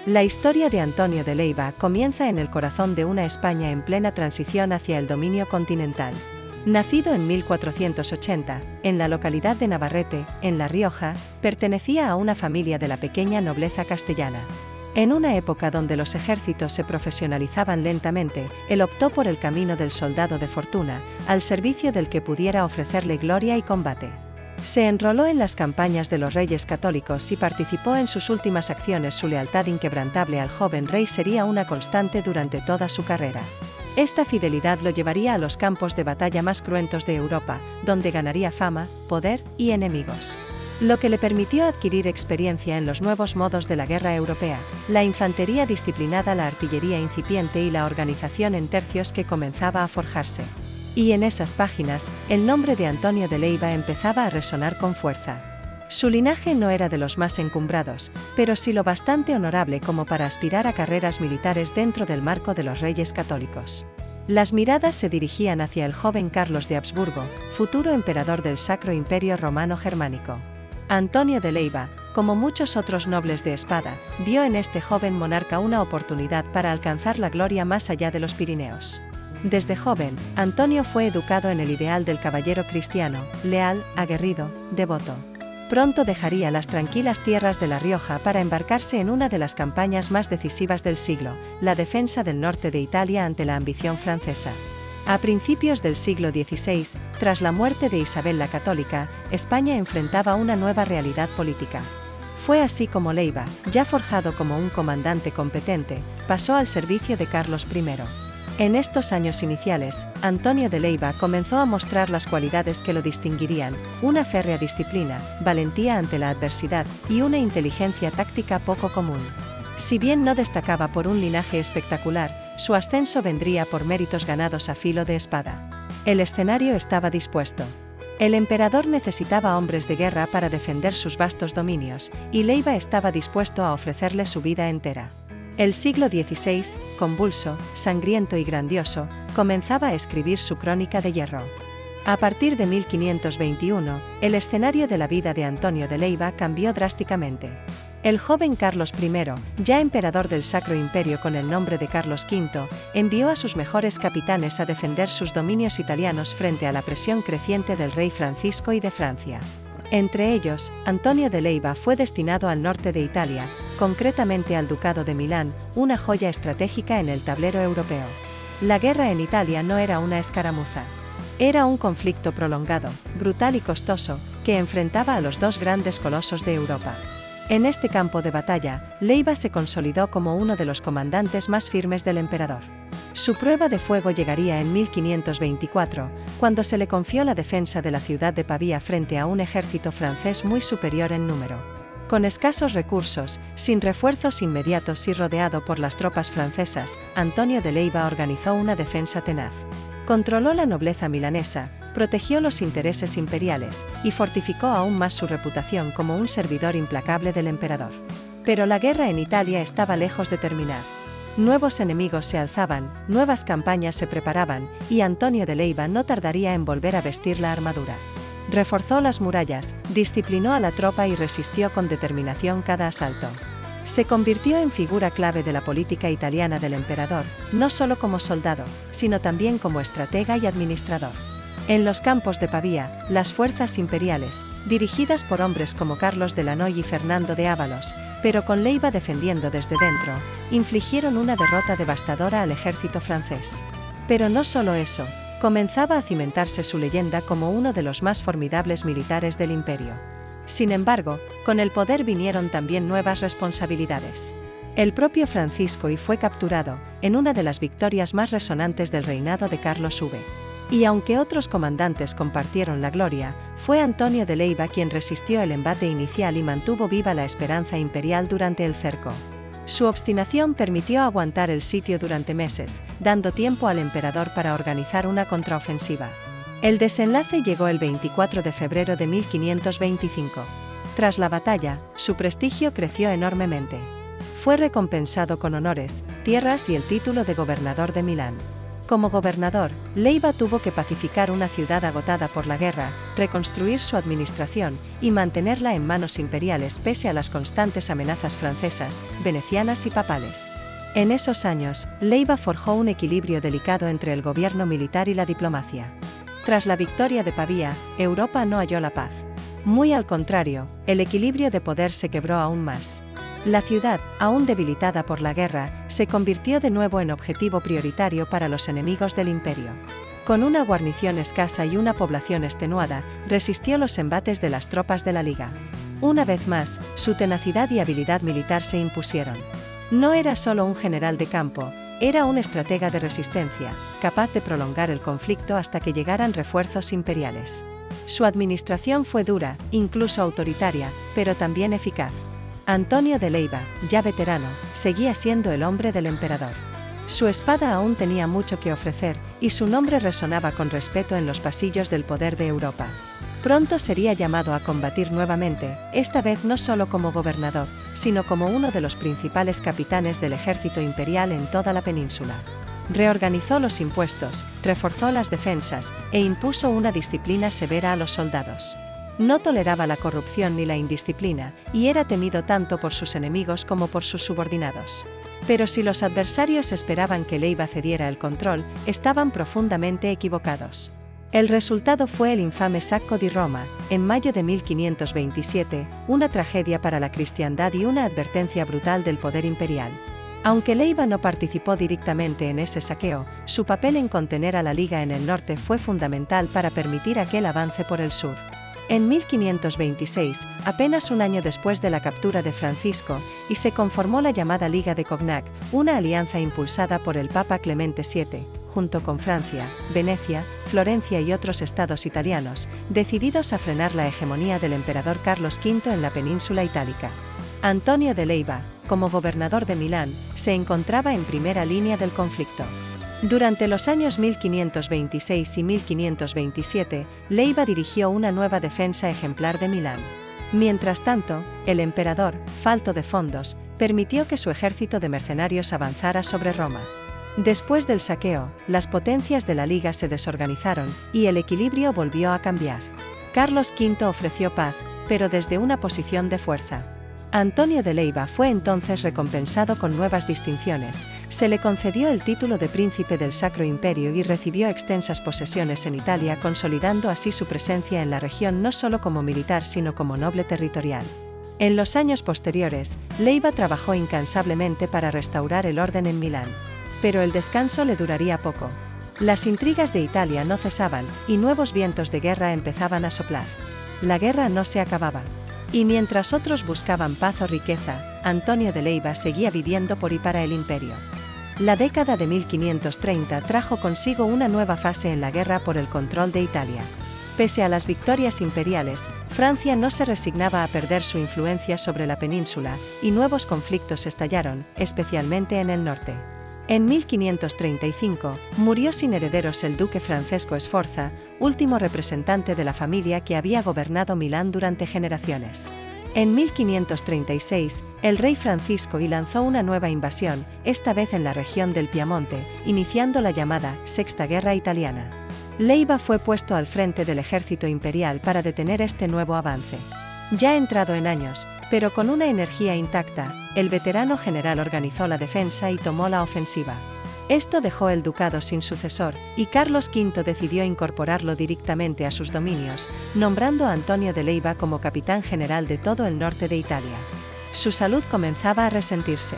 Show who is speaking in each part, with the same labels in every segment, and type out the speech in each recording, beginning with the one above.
Speaker 1: La historia de Antonio de Leiva comienza en el corazón de una España en plena transición hacia el dominio continental. Nacido en 1480, en la localidad de Navarrete, en La Rioja, pertenecía a una familia de la pequeña nobleza castellana. En una época donde los ejércitos se profesionalizaban lentamente, él optó por el camino del soldado de fortuna, al servicio del que pudiera ofrecerle gloria y combate. Se enroló en las campañas de los reyes católicos y participó en sus últimas acciones. Su lealtad inquebrantable al joven rey sería una constante durante toda su carrera. Esta fidelidad lo llevaría a los campos de batalla más cruentos de Europa, donde ganaría fama, poder y enemigos. Lo que le permitió adquirir experiencia en los nuevos modos de la guerra europea, la infantería disciplinada, la artillería incipiente y la organización en tercios que comenzaba a forjarse. Y en esas páginas, el nombre de Antonio de Leiva empezaba a resonar con fuerza. Su linaje no era de los más encumbrados, pero sí lo bastante honorable como para aspirar a carreras militares dentro del marco de los reyes católicos. Las miradas se dirigían hacia el joven Carlos de Habsburgo, futuro emperador del Sacro Imperio Romano Germánico. Antonio de Leiva, como muchos otros nobles de espada, vio en este joven monarca una oportunidad para alcanzar la gloria más allá de los Pirineos. Desde joven, Antonio fue educado en el ideal del caballero cristiano, leal, aguerrido, devoto. Pronto dejaría las tranquilas tierras de La Rioja para embarcarse en una de las campañas más decisivas del siglo, la defensa del norte de Italia ante la ambición francesa. A principios del siglo XVI, tras la muerte de Isabel la Católica, España enfrentaba una nueva realidad política. Fue así como Leiva, ya forjado como un comandante competente, pasó al servicio de Carlos I. En estos años iniciales, Antonio de Leiva comenzó a mostrar las cualidades que lo distinguirían: una férrea disciplina, valentía ante la adversidad y una inteligencia táctica poco común. Si bien no destacaba por un linaje espectacular, su ascenso vendría por méritos ganados a filo de espada. El escenario estaba dispuesto. El emperador necesitaba hombres de guerra para defender sus vastos dominios, y Leiva estaba dispuesto a ofrecerle su vida entera. El siglo XVI, convulso, sangriento y grandioso, comenzaba a escribir su crónica de hierro. A partir de 1521, el escenario de la vida de Antonio de Leiva cambió drásticamente. El joven Carlos I, ya emperador del Sacro Imperio con el nombre de Carlos V, envió a sus mejores capitanes a defender sus dominios italianos frente a la presión creciente del rey Francisco y de Francia. Entre ellos, Antonio de Leiva fue destinado al norte de Italia, concretamente al Ducado de Milán, una joya estratégica en el tablero europeo. La guerra en Italia no era una escaramuza. Era un conflicto prolongado, brutal y costoso, que enfrentaba a los dos grandes colosos de Europa. En este campo de batalla, Leiva se consolidó como uno de los comandantes más firmes del emperador. Su prueba de fuego llegaría en 1524, cuando se le confió la defensa de la ciudad de Pavía frente a un ejército francés muy superior en número. Con escasos recursos, sin refuerzos inmediatos y rodeado por las tropas francesas, Antonio de Leiva organizó una defensa tenaz. Controló la nobleza milanesa, protegió los intereses imperiales y fortificó aún más su reputación como un servidor implacable del emperador. Pero la guerra en Italia estaba lejos de terminar. Nuevos enemigos se alzaban, nuevas campañas se preparaban, y Antonio de Leiva no tardaría en volver a vestir la armadura. Reforzó las murallas, disciplinó a la tropa y resistió con determinación cada asalto. Se convirtió en figura clave de la política italiana del emperador, no solo como soldado, sino también como estratega y administrador. En los campos de Pavía, las fuerzas imperiales, dirigidas por hombres como Carlos de Lannoy y Fernando de Ávalos, pero con Leiva defendiendo desde dentro, infligieron una derrota devastadora al ejército francés. Pero no solo eso, comenzaba a cimentarse su leyenda como uno de los más formidables militares del imperio. Sin embargo, con el poder vinieron también nuevas responsabilidades. El propio Francisco I fue capturado, en una de las victorias más resonantes del reinado de Carlos V. Y aunque otros comandantes compartieron la gloria, fue Antonio de Leiva quien resistió el embate inicial y mantuvo viva la esperanza imperial durante el cerco. Su obstinación permitió aguantar el sitio durante meses, dando tiempo al emperador para organizar una contraofensiva. El desenlace llegó el 24 de febrero de 1525. Tras la batalla, su prestigio creció enormemente. Fue recompensado con honores, tierras y el título de gobernador de Milán. Como gobernador, Leiva tuvo que pacificar una ciudad agotada por la guerra, reconstruir su administración y mantenerla en manos imperiales pese a las constantes amenazas francesas, venecianas y papales. En esos años, Leiva forjó un equilibrio delicado entre el gobierno militar y la diplomacia. Tras la victoria de Pavía, Europa no halló la paz. Muy al contrario, el equilibrio de poder se quebró aún más. La ciudad, aún debilitada por la guerra, se convirtió de nuevo en objetivo prioritario para los enemigos del imperio. Con una guarnición escasa y una población extenuada, resistió los embates de las tropas de la Liga. Una vez más, su tenacidad y habilidad militar se impusieron. No era solo un general de campo, era un estratega de resistencia, capaz de prolongar el conflicto hasta que llegaran refuerzos imperiales. Su administración fue dura, incluso autoritaria, pero también eficaz. Antonio de Leiva, ya veterano, seguía siendo el hombre del emperador. Su espada aún tenía mucho que ofrecer, y su nombre resonaba con respeto en los pasillos del poder de Europa. Pronto sería llamado a combatir nuevamente, esta vez no solo como gobernador, sino como uno de los principales capitanes del ejército imperial en toda la península. Reorganizó los impuestos, reforzó las defensas, e impuso una disciplina severa a los soldados. No toleraba la corrupción ni la indisciplina, y era temido tanto por sus enemigos como por sus subordinados. Pero si los adversarios esperaban que Leiva cediera el control, estaban profundamente equivocados. El resultado fue el infame Sacco di Roma, en mayo de 1527, una tragedia para la cristiandad y una advertencia brutal del poder imperial. Aunque Leiva no participó directamente en ese saqueo, su papel en contener a la Liga en el norte fue fundamental para permitir aquel avance por el sur. En 1526, apenas un año después de la captura de Francisco, y se conformó la llamada Liga de Cognac, una alianza impulsada por el Papa Clemente VII, junto con Francia, Venecia, Florencia y otros estados italianos, decididos a frenar la hegemonía del emperador Carlos V en la península itálica. Antonio de Leiva, como gobernador de Milán, se encontraba en primera línea del conflicto. Durante los años 1526 y 1527, Leiva dirigió una nueva defensa ejemplar de Milán. Mientras tanto, el emperador, falto de fondos, permitió que su ejército de mercenarios avanzara sobre Roma. Después del saqueo, las potencias de la Liga se desorganizaron, y el equilibrio volvió a cambiar. Carlos V ofreció paz, pero desde una posición de fuerza. Antonio de Leiva fue entonces recompensado con nuevas distinciones, se le concedió el título de Príncipe del Sacro Imperio y recibió extensas posesiones en Italia, consolidando así su presencia en la región no solo como militar sino como noble territorial. En los años posteriores, Leiva trabajó incansablemente para restaurar el orden en Milán. Pero el descanso le duraría poco. Las intrigas de Italia no cesaban, y nuevos vientos de guerra empezaban a soplar. La guerra no se acababa. Y mientras otros buscaban paz o riqueza, Antonio de Leiva seguía viviendo por y para el imperio. La década de 1530 trajo consigo una nueva fase en la guerra por el control de Italia. Pese a las victorias imperiales, Francia no se resignaba a perder su influencia sobre la península, y nuevos conflictos estallaron, especialmente en el norte. En 1535, murió sin herederos el duque Francesco Sforza, último representante de la familia que había gobernado Milán durante generaciones. En 1536, el rey Francisco I lanzó una nueva invasión, esta vez en la región del Piamonte, iniciando la llamada Sexta Guerra Italiana. Leiva fue puesto al frente del ejército imperial para detener este nuevo avance. Ya entrado en años, pero con una energía intacta, el veterano general organizó la defensa y tomó la ofensiva. Esto dejó el ducado sin sucesor, y Carlos V decidió incorporarlo directamente a sus dominios, nombrando a Antonio de Leiva como capitán general de todo el norte de Italia. Su salud comenzaba a resentirse.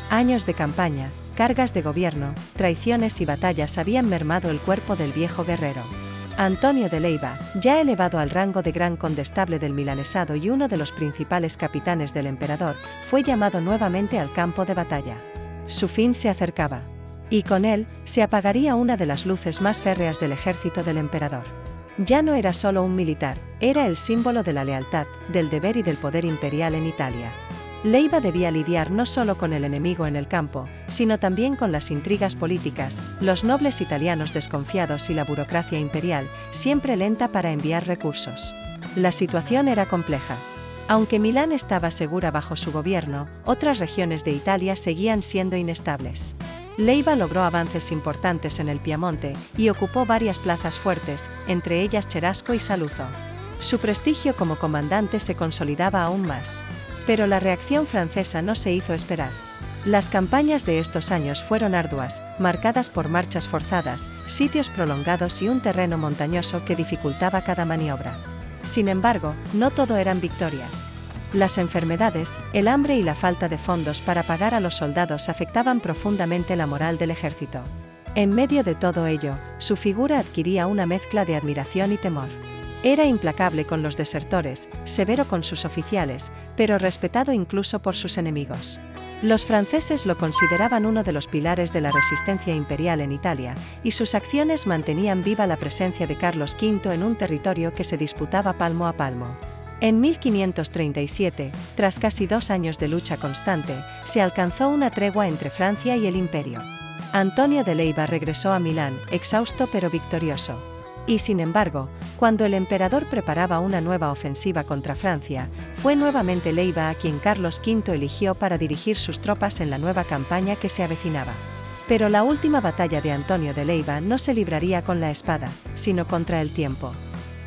Speaker 1: Años de campaña, cargas de gobierno, traiciones y batallas habían mermado el cuerpo del viejo guerrero. Antonio de Leiva, ya elevado al rango de gran condestable del milanesado y uno de los principales capitanes del emperador, fue llamado nuevamente al campo de batalla. Su fin se acercaba. Y con él, se apagaría una de las luces más férreas del ejército del emperador. Ya no era solo un militar, era el símbolo de la lealtad, del deber y del poder imperial en Italia. Leiva debía lidiar no solo con el enemigo en el campo, sino también con las intrigas políticas, los nobles italianos desconfiados y la burocracia imperial, siempre lenta para enviar recursos. La situación era compleja. Aunque Milán estaba segura bajo su gobierno, otras regiones de Italia seguían siendo inestables. Leiva logró avances importantes en el Piamonte y ocupó varias plazas fuertes, entre ellas Cherasco y Saluzzo. Su prestigio como comandante se consolidaba aún más. Pero la reacción francesa no se hizo esperar. Las campañas de estos años fueron arduas, marcadas por marchas forzadas, sitios prolongados y un terreno montañoso que dificultaba cada maniobra. Sin embargo, no todo eran victorias. Las enfermedades, el hambre y la falta de fondos para pagar a los soldados afectaban profundamente la moral del ejército. En medio de todo ello, su figura adquiría una mezcla de admiración y temor. Era implacable con los desertores, severo con sus oficiales, pero respetado incluso por sus enemigos. Los franceses lo consideraban uno de los pilares de la resistencia imperial en Italia, y sus acciones mantenían viva la presencia de Carlos V en un territorio que se disputaba palmo a palmo. En 1537, tras casi 2 años de lucha constante, se alcanzó una tregua entre Francia y el Imperio. Antonio de Leiva regresó a Milán, exhausto pero victorioso. Y sin embargo, cuando el emperador preparaba una nueva ofensiva contra Francia, fue nuevamente Leiva a quien Carlos V eligió para dirigir sus tropas en la nueva campaña que se avecinaba. Pero la última batalla de Antonio de Leiva no se libraría con la espada, sino contra el tiempo.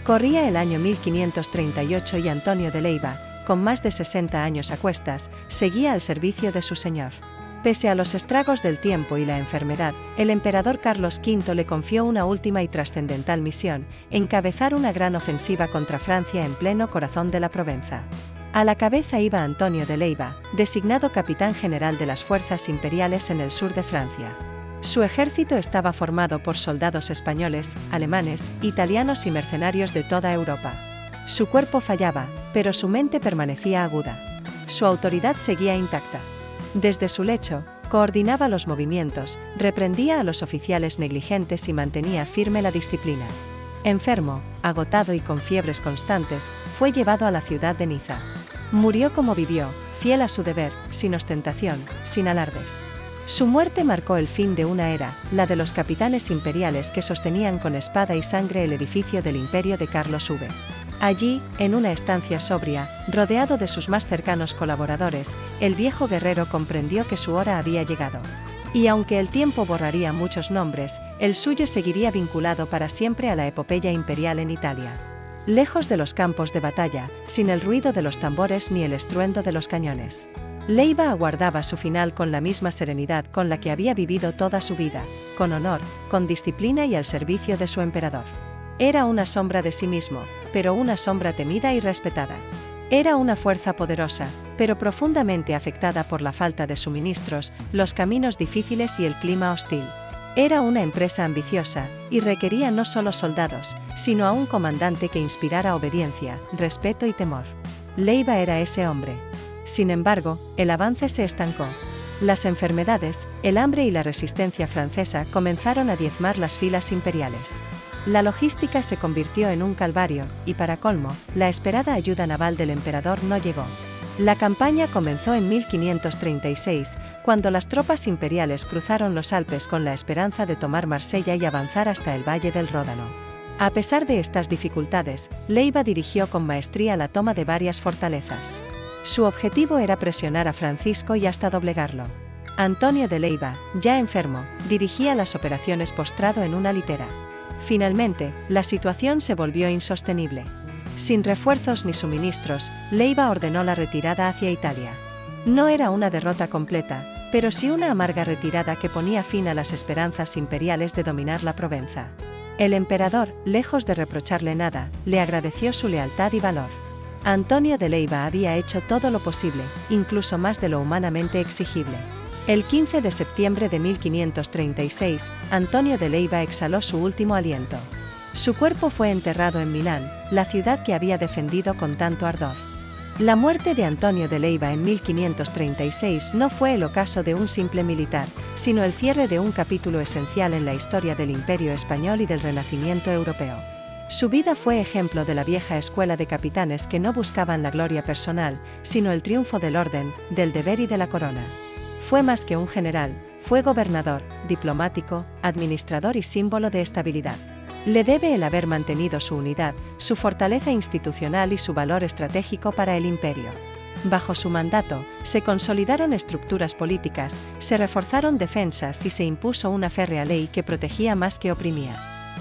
Speaker 1: Corría el año 1538 y Antonio de Leiva, con más de 60 años a cuestas, seguía al servicio de su señor. Pese a los estragos del tiempo y la enfermedad, el emperador Carlos V le confió una última y trascendental misión: encabezar una gran ofensiva contra Francia en pleno corazón de la Provenza. A la cabeza iba Antonio de Leiva, designado capitán general de las fuerzas imperiales en el sur de Francia. Su ejército estaba formado por soldados españoles, alemanes, italianos y mercenarios de toda Europa. Su cuerpo fallaba, pero su mente permanecía aguda. Su autoridad seguía intacta. Desde su lecho, coordinaba los movimientos, reprendía a los oficiales negligentes y mantenía firme la disciplina. Enfermo, agotado y con fiebres constantes, fue llevado a la ciudad de Niza. Murió como vivió, fiel a su deber, sin ostentación, sin alardes. Su muerte marcó el fin de una era, la de los capitanes imperiales que sostenían con espada y sangre el edificio del imperio de Carlos V. Allí, en una estancia sobria, rodeado de sus más cercanos colaboradores, el viejo guerrero comprendió que su hora había llegado. Y aunque el tiempo borraría muchos nombres, el suyo seguiría vinculado para siempre a la epopeya imperial en Italia. Lejos de los campos de batalla, sin el ruido de los tambores ni el estruendo de los cañones. Leiva aguardaba su final con la misma serenidad con la que había vivido toda su vida, con honor, con disciplina y al servicio de su emperador. Era una sombra de sí mismo, pero una sombra temida y respetada. Era una fuerza poderosa, pero profundamente afectada por la falta de suministros, los caminos difíciles y el clima hostil. Era una empresa ambiciosa, y requería no solo soldados, sino a un comandante que inspirara obediencia, respeto y temor. Leiva era ese hombre. Sin embargo, el avance se estancó. Las enfermedades, el hambre y la resistencia francesa comenzaron a diezmar las filas imperiales. La logística se convirtió en un calvario, y para colmo, la esperada ayuda naval del emperador no llegó. La campaña comenzó en 1536, cuando las tropas imperiales cruzaron los Alpes con la esperanza de tomar Marsella y avanzar hasta el Valle del Ródano. A pesar de estas dificultades, Leiva dirigió con maestría la toma de varias fortalezas. Su objetivo era presionar a Francisco y hasta doblegarlo. Antonio de Leiva, ya enfermo, dirigía las operaciones postrado en una litera. Finalmente, la situación se volvió insostenible. Sin refuerzos ni suministros, Leiva ordenó la retirada hacia Italia. No era una derrota completa, pero sí una amarga retirada que ponía fin a las esperanzas imperiales de dominar la Provenza. El emperador, lejos de reprocharle nada, le agradeció su lealtad y valor. Antonio de Leiva había hecho todo lo posible, incluso más de lo humanamente exigible. El 15 de septiembre de 1536, Antonio de Leiva exhaló su último aliento. Su cuerpo fue enterrado en Milán, la ciudad que había defendido con tanto ardor. La muerte de Antonio de Leiva en 1536 no fue el ocaso de un simple militar, sino el cierre de un capítulo esencial en la historia del Imperio español y del Renacimiento europeo. Su vida fue ejemplo de la vieja escuela de capitanes que no buscaban la gloria personal, sino el triunfo del orden, del deber y de la corona. Fue más que un general, fue gobernador, diplomático, administrador y símbolo de estabilidad. Le debe el haber mantenido su unidad, su fortaleza institucional y su valor estratégico para el imperio. Bajo su mandato, se consolidaron estructuras políticas, se reforzaron defensas y se impuso una férrea ley que protegía más que oprimía.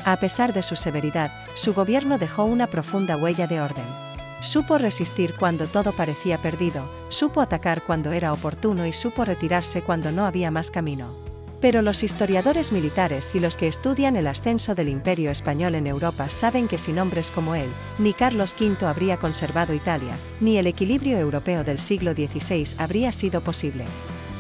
Speaker 1: A pesar de su severidad, su gobierno dejó una profunda huella de orden. Supo resistir cuando todo parecía perdido, supo atacar cuando era oportuno y supo retirarse cuando no había más camino. Pero los historiadores militares y los que estudian el ascenso del Imperio español en Europa saben que sin hombres como él, ni Carlos V habría conservado Italia, ni el equilibrio europeo del siglo XVI habría sido posible.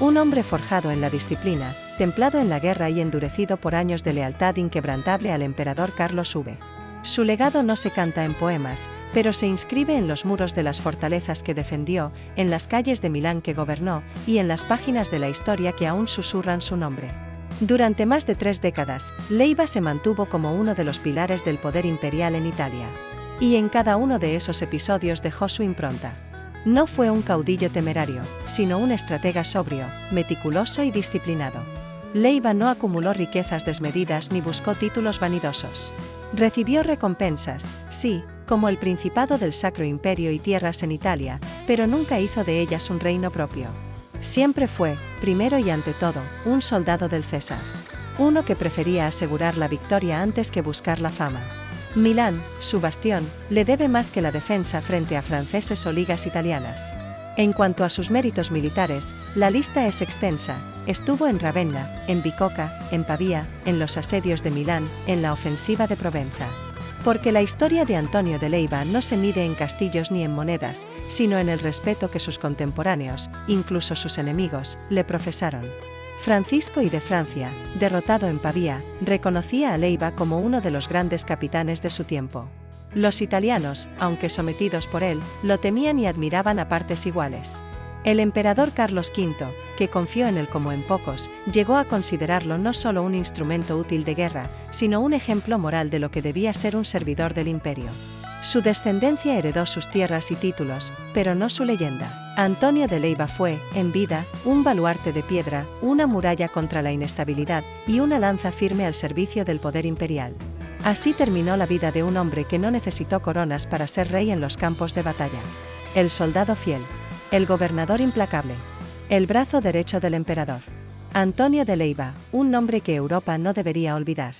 Speaker 1: Un hombre forjado en la disciplina, templado en la guerra y endurecido por años de lealtad inquebrantable al emperador Carlos V. Su legado no se canta en poemas, pero se inscribe en los muros de las fortalezas que defendió, en las calles de Milán que gobernó, y en las páginas de la historia que aún susurran su nombre. Durante más de 3 décadas, Leiva se mantuvo como uno de los pilares del poder imperial en Italia. Y en cada uno de esos episodios dejó su impronta. No fue un caudillo temerario, sino un estratega sobrio, meticuloso y disciplinado. Leiva no acumuló riquezas desmedidas ni buscó títulos vanidosos. Recibió recompensas, sí, como el Principado del Sacro Imperio y tierras en Italia, pero nunca hizo de ellas un reino propio. Siempre fue, primero y ante todo, un soldado del César. Uno que prefería asegurar la victoria antes que buscar la fama. Milán, su bastión, le debe más que la defensa frente a franceses o ligas italianas. En cuanto a sus méritos militares, la lista es extensa. Estuvo en Ravenna, en Bicocca, en Pavía, en los asedios de Milán, en la ofensiva de Provenza. Porque la historia de Antonio de Leiva no se mide en castillos ni en monedas, sino en el respeto que sus contemporáneos, incluso sus enemigos, le profesaron. Francisco I de Francia, derrotado en Pavía, reconocía a Leiva como uno de los grandes capitanes de su tiempo. Los italianos, aunque sometidos por él, lo temían y admiraban a partes iguales. El emperador Carlos V, que confió en él como en pocos, llegó a considerarlo no solo un instrumento útil de guerra, sino un ejemplo moral de lo que debía ser un servidor del imperio. Su descendencia heredó sus tierras y títulos, pero no su leyenda. Antonio de Leiva fue, en vida, un baluarte de piedra, una muralla contra la inestabilidad y una lanza firme al servicio del poder imperial. Así terminó la vida de un hombre que no necesitó coronas para ser rey en los campos de batalla. El soldado fiel. El gobernador implacable. El brazo derecho del emperador. Antonio de Leiva, un nombre que Europa no debería olvidar.